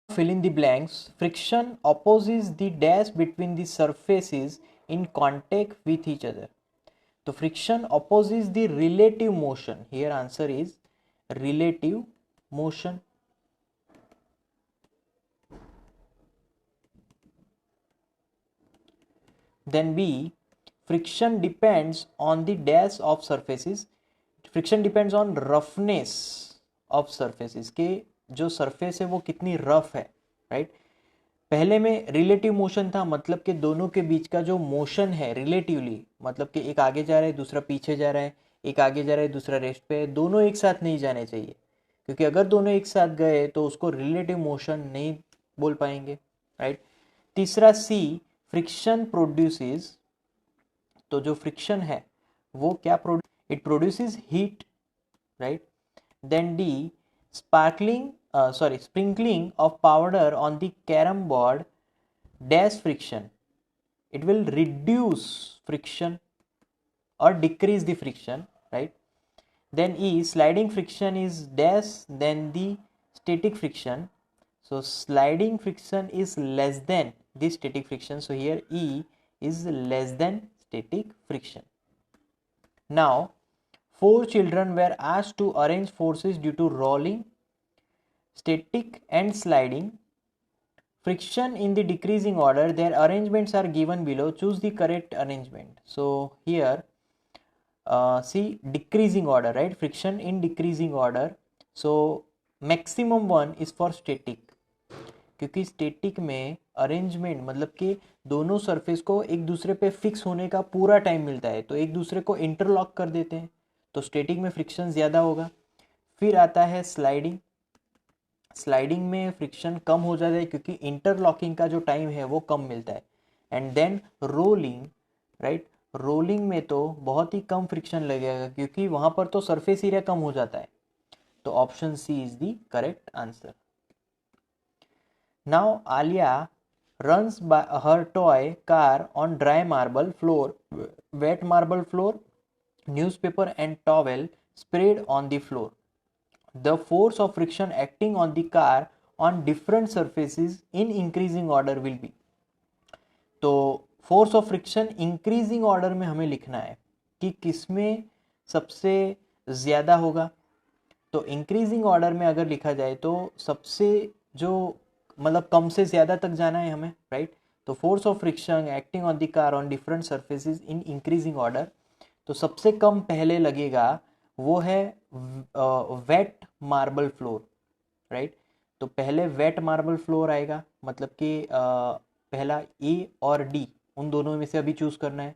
fill in the blanks. Friction opposes the dash between the surfaces in contact with each other. So friction opposes the relative motion. Here answer is relative motion. Then B, friction depends on the dash of surfaces. Friction depends on roughness of surfaces के जो surface है वो कितनी rough है, right. पहले में relative motion था, मतलब कि दोनों के बीच का जो मोशन है रिलेटिवली, मतलब कि एक आगे जा रहा है दूसरा पीछे जा रहा है, एक आगे जा रहा है दूसरा रेस्ट पे है, दोनों एक साथ नहीं जाने चाहिए, क्योंकि अगर दोनों एक साथ गए तो उसको रिलेटिव मोशन नहीं बोल पाएंगे, राइट। तीसरा सी, फ्रिक्शन प्रोड्यूसेस, तो जो फ्रिक्शन है वो क्या it produces heat, right. Then D, sprinkling of powder on the carom board dash friction, it will reduce friction or decrease the friction, right. Then E, sliding friction is dash than the static friction, so sliding friction is less than the static friction, so here E is less than static friction. Now, 4 children were asked to arrange forces due to rolling, static and sliding friction in the decreasing order. Their arrangements are given below. Choose the correct arrangement. So here see decreasing order, right, friction in decreasing order. So maximum one is for static, क्योंकि static में arrangement मतलब कि दोनों surface को एक दूसरे पे fix होने का पूरा टाइम मिलता है, तो एक दूसरे को इंटरलॉक कर देते हैं, तो स्टेटिक में फ्रिक्शन ज़्यादा होगा। फिर आता है स्लाइडिंग, स्लाइडिंग में फ्रिक्शन कम हो जाता है क्योंकि इंटरलॉकिंग का जो टाइम है वो कम मिलता है। And then rolling, right, rolling में तो बहुत ही कम फ्रिक्शन लगेगा क्योंकि वहाँ पर तो सरफेस एरिया कम हो जाता है, तो option C is the correct answer. Now Alia runs by her toy car on dry marble floor, wet marble floor, newspaper and towel sprayed on the floor. The force of friction acting on the car on different surfaces in increasing order will be. तो force of friction increasing order में हमें लिखना है कि किसमें सबसे ज़्यादा होगा। तो इंक्रीजिंग ऑर्डर में अगर लिखा जाए तो सबसे जो मतलब कम से ज़्यादा तक जाना है हमें, राइट। तो force of friction acting on the car on different surfaces in increasing order, तो सबसे कम पहले लगेगा वो है वेट मार्बल फ्लोर, राइट। तो पहले वेट मार्बल फ्लोर आएगा, मतलब कि पहला ए और डी उन दोनों में से अभी चूज करना है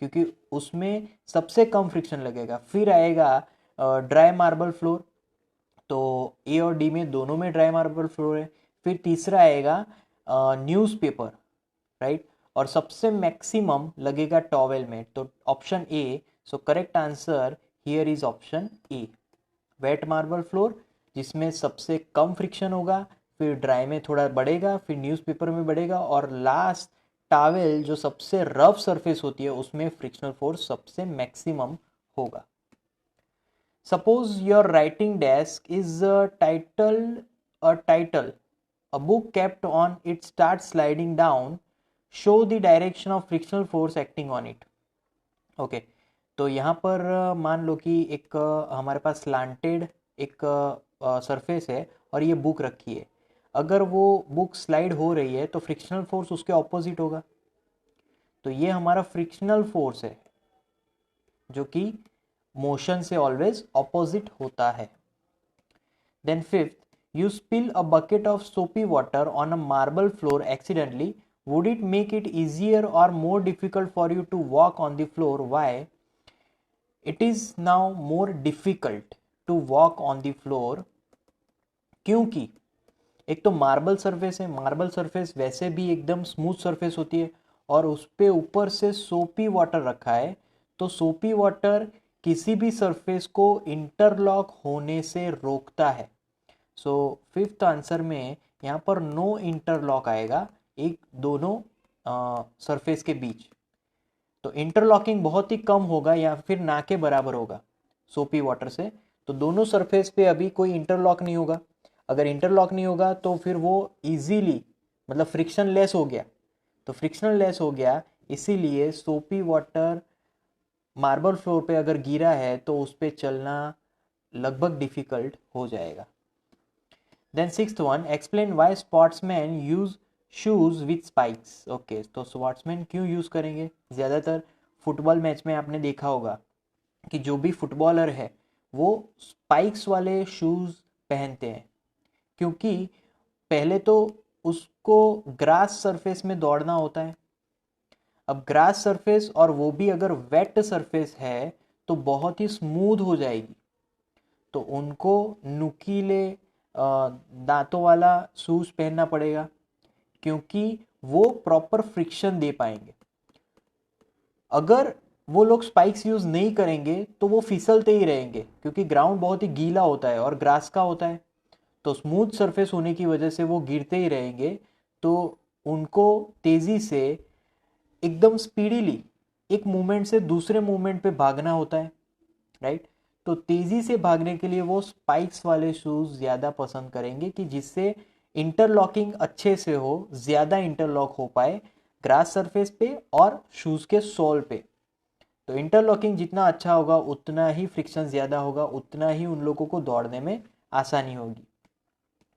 क्योंकि उसमें सबसे कम फ्रिक्शन लगेगा। फिर आएगा ड्राई मार्बल फ्लोर, तो ए और डी में दोनों में ड्राई मार्बल फ्लोर है। फिर तीसरा आएगा न्यूज़पेपर, राइट, और सबसे मैक्सिमम लगेगा टॉवेल में, तो option A. So correct answer here is option A, wet marble floor जिसमें सबसे कम फ्रिक्शन होगा, फिर ड्राई में थोड़ा बढ़ेगा, फिर न्यूज़पेपर में बढ़ेगा, और लास्ट टॉवेल जो सबसे रफ सरफेस होती है उसमें फ्रिक्शनल फोर्स सबसे मैक्सिमम होगा। Suppose your writing desk is title, a book kept on it starts sliding down, show the direction of frictional force acting on it. Okay, तो यहाँ पर मान लो कि एक हमारे पास स्लांटेड एक सरफेस है और ये बुक रखी है, अगर वो बुक स्लाइड हो रही है तो फ्रिक्शनल फोर्स उसके ऑपोजिट होगा, तो ये हमारा फ्रिक्शनल फोर्स है जो कि मोशन से ऑलवेज ऑपोजिट होता है। Then fifth, you spill a bucket of soapy water on a marble floor accidentally, would it make it easier और more difficult for you to walk on the floor? Why? It is now more difficult to walk on the floor, क्योंकि एक तो marble surface है, marble surface वैसे भी एकदम smooth surface होती है और उस पे ऊपर से सोपी वाटर रखा है, तो सोपी वाटर किसी भी सरफेस को इंटरलॉक होने से रोकता है। सो फिफ्थ आंसर में यहाँ पर नो इंटरलॉक आएगा एक दोनों सरफेस के बीच, तो इंटरलॉकिंग बहुत ही कम होगा या फिर ना के बराबर होगा सोपी वाटर से, तो दोनों सरफेस पे अभी कोई इंटरलॉक नहीं होगा। अगर इंटरलॉक नहीं होगा तो फिर वो इजीली मतलब फ्रिक्शन लेस हो गया, तो फ्रिक्शन लेस हो गया, इसीलिए सोपी वाटर मार्बल फ्लोर पे अगर गिरा है तो उस पे चलना लगभग डिफिकल्ट हो जाएगा। Then sixth one, explain why sportsman use shoes with spikes. Okay, तो स्पोर्ट्समैन क्यों यूज करेंगे? ज़्यादातर फुटबॉल मैच में आपने देखा होगा कि जो भी फुटबॉलर है वो स्पाइक्स वाले शूज पहनते हैं, क्योंकि पहले तो उसको ग्रास सरफेस में दौड़ना होता है। अब ग्रास सरफेस और वो भी अगर वेट सरफेस है तो बहुत ही स्मूथ हो जाएगी, तो उनको नुकीले दांतों वाला शूज पहनना पड़ेगा, क्योंकि वो प्रॉपर फ्रिक्शन दे पाएंगे। अगर वो लोग स्पाइक्स यूज नहीं करेंगे तो वो फिसलते ही रहेंगे, क्योंकि ग्राउंड बहुत ही गीला होता है और ग्रास का होता है, तो स्मूथ सरफेस होने की वजह से वो गिरते ही रहेंगे। तो उनको तेजी से एकदम स्पीडीली एक मूवमेंट से दूसरे मूवमेंट पे भागना होता है, राइट। तो तेजी से भागने के लिए वो स्पाइक्स वाले शूज ज्यादा पसंद करेंगे कि जिससे इंटरलॉकिंग अच्छे से हो, ज्यादा इंटरलॉक हो पाए ग्रास सरफेस पे और शूज के सोल पे। तो इंटरलॉकिंग जितना अच्छा होगा उतना ही फ्रिक्शन ज्यादा होगा, उतना ही उन लोगों को दौड़ने में आसानी होगी।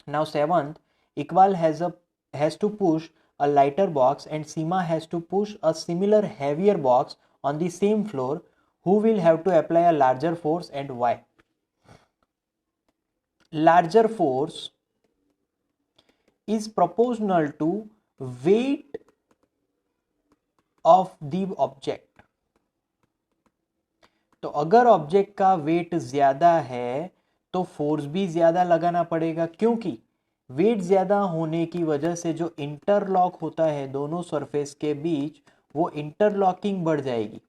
Now seventh, Iqbal has to push a lighter box and Seema has to push a similar heavier box on the same floor. Who will have to apply a larger force and why? Larger force is proportional to weight of the object. तो अगर object का wait ज्यादा है तो force भी ज्यादा लगाना पड़ेगा, क्योंकि वेट ज्यादा होने की वजह से जो इंटरलॉक होता है दोनों सरफेस के बीच, वो इंटरलॉकिंग बढ़ जाएगी,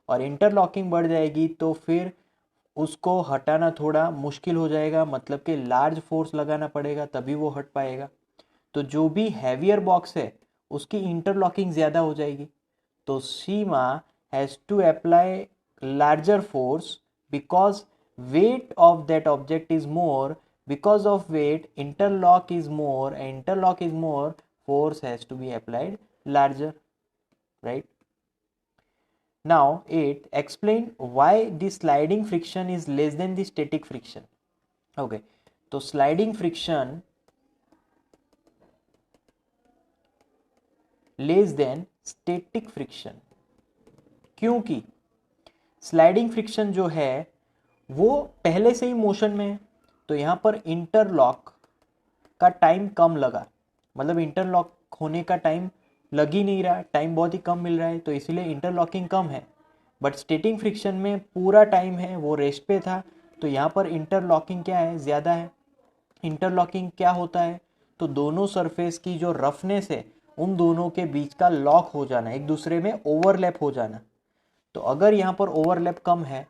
और इंटरलॉकिंग बढ़ जाएगी तो फिर उसको हटाना थोड़ा मुश्किल हो जाएगा, मतलब कि लार्ज फोर्स लगाना पड़ेगा तभी वो हट पाएगा। तो जो भी हैवियर बॉक्स है उसकी इंटरलॉकिंग ज़्यादा हो जाएगी, तो Seema has to apply larger force because weight of that object is more, because of weight interlock is more, and interlock is more, force has to be applied larger, right? Now 8, explain why the sliding friction is less than the static friction. Okay, तो sliding friction less than static friction, क्योंकि sliding friction जो है वो पहले से ही motion में है, तो यहाँ पर इंटरलॉक का टाइम कम लगा, मतलब इंटरलॉक होने का टाइम लग ही नहीं रहा, टाइम बहुत ही कम मिल रहा है, तो इसीलिए इंटरलॉकिंग कम है। बट स्टेटिंग फ्रिक्शन में पूरा टाइम है वो रेस्ट पे था, तो यहाँ पर इंटरलॉकिंग क्या है, ज़्यादा है। इंटरलॉकिंग क्या होता है, तो दोनों सरफेस की जो रफनेस है उन दोनों के बीच का लॉक हो जाना, एक दूसरे में ओवरलैप हो जाना। तो अगर यहाँ पर ओवरलैप कम है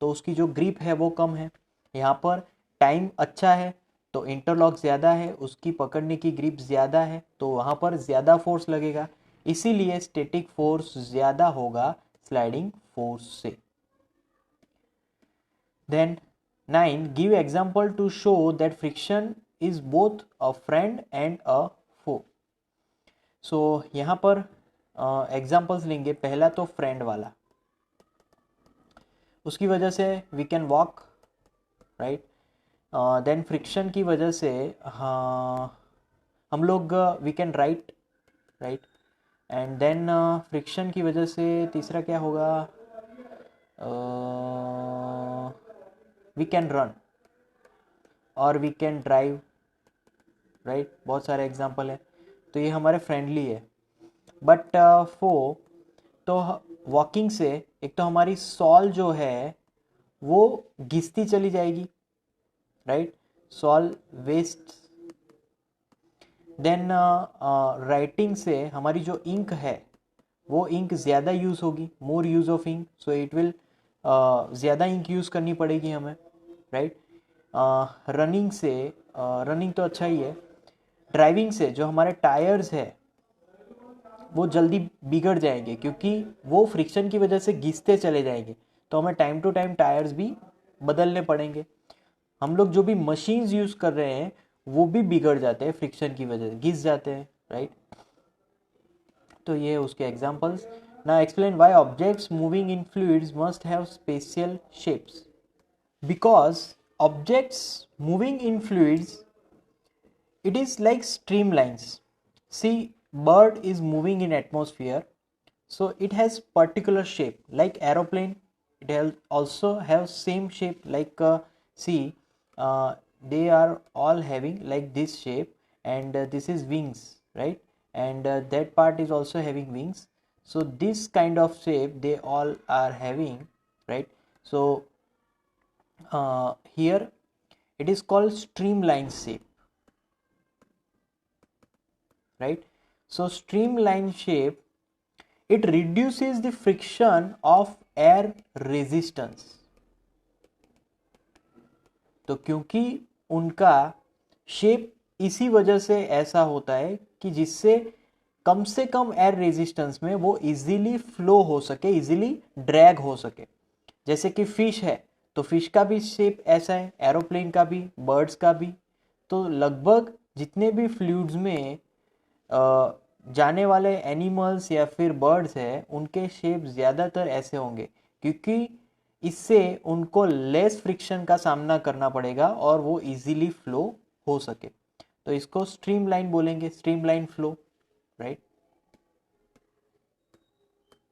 तो उसकी जो ग्रिप है वो कम है, यहाँ पर टाइम अच्छा है तो इंटरलॉक ज़्यादा है, उसकी पकड़ने की ग्रिप ज़्यादा है, तो वहाँ पर ज़्यादा फोर्स लगेगा, इसीलिए स्टैटिक फोर्स ज़्यादा होगा स्लाइडिंग फोर्स से। Then 9, give example to show that friction is both a friend and a foe. So यहाँ पर एग्जाम्पल्स लेंगे। पहला तो फ्रेंड वाला, उसकी वजह से we can walk, right. Then friction की वजह से हाँ हम लोग we can write, right. And then friction की वजह से तीसरा क्या होगा, वी कैन रन और वी कैन ड्राइव, राइट। बहुत सारे एग्जांपल है, तो ये हमारे फ्रेंडली है। बट फो तो वॉकिंग से एक तो हमारी सॉल जो है वो घिसती चली जाएगी, right, sole waste. Then writing से हमारी जो इंक है वो इंक ज़्यादा यूज़ होगी, more use of ink, so it will ज़्यादा इंक यूज़ करनी पड़ेगी हमें, राइट। रनिंग से रनिंग तो अच्छा ही है। ड्राइविंग से जो हमारे टायर्स है वो जल्दी बिगड़ जाएंगे, क्योंकि वो फ्रिक्शन की वजह से घिसते चले जाएंगे, तो हमें टाइम टू टाइम टायर्स भी बदलने पड़ेंगे। हम लोग जो भी मशीन्स यूज़ कर रहे हैं वो भी बिगड़ जाते हैं फ्रिक्शन की वजह से, घिस जाते हैं, राइट। तो ये है उसके examples. Now explain why objects moving in fluids must have special shapes. Because objects moving in fluids, it is like streamlines. See, bird is moving in atmosphere, so it has particular shape like aeroplane. It also have same shape like see, they are all having like this shape, and this is wings, right? And that part is also having wings. So this kind of shape they all are having, right? So here it is called streamline shape, right? So streamline shape, it reduces the friction of air resistance. तो क्योंकि उनका shape इसी वजह से ऐसा होता है कि जिससे कम से कम एयर रेजिस्टेंस में वो इजीली फ्लो हो सके, इजीली ड्रैग हो सके। जैसे कि फिश है, तो फिश का भी शेप ऐसा है, एरोप्लेन का भी, बर्ड्स का भी। तो लगभग जितने भी फ्लूइड्स में जाने वाले एनिमल्स या फिर बर्ड्स है, उनके शेप ज़्यादातर ऐसे होंगे, क्योंकि इससे उनको लेस फ्रिक्शन का सामना करना पड़ेगा और वो इजीली फ्लो हो सके। तो इसको स्ट्रीमलाइन बोलेंगे, स्ट्रीमलाइन फ्लो, राइट।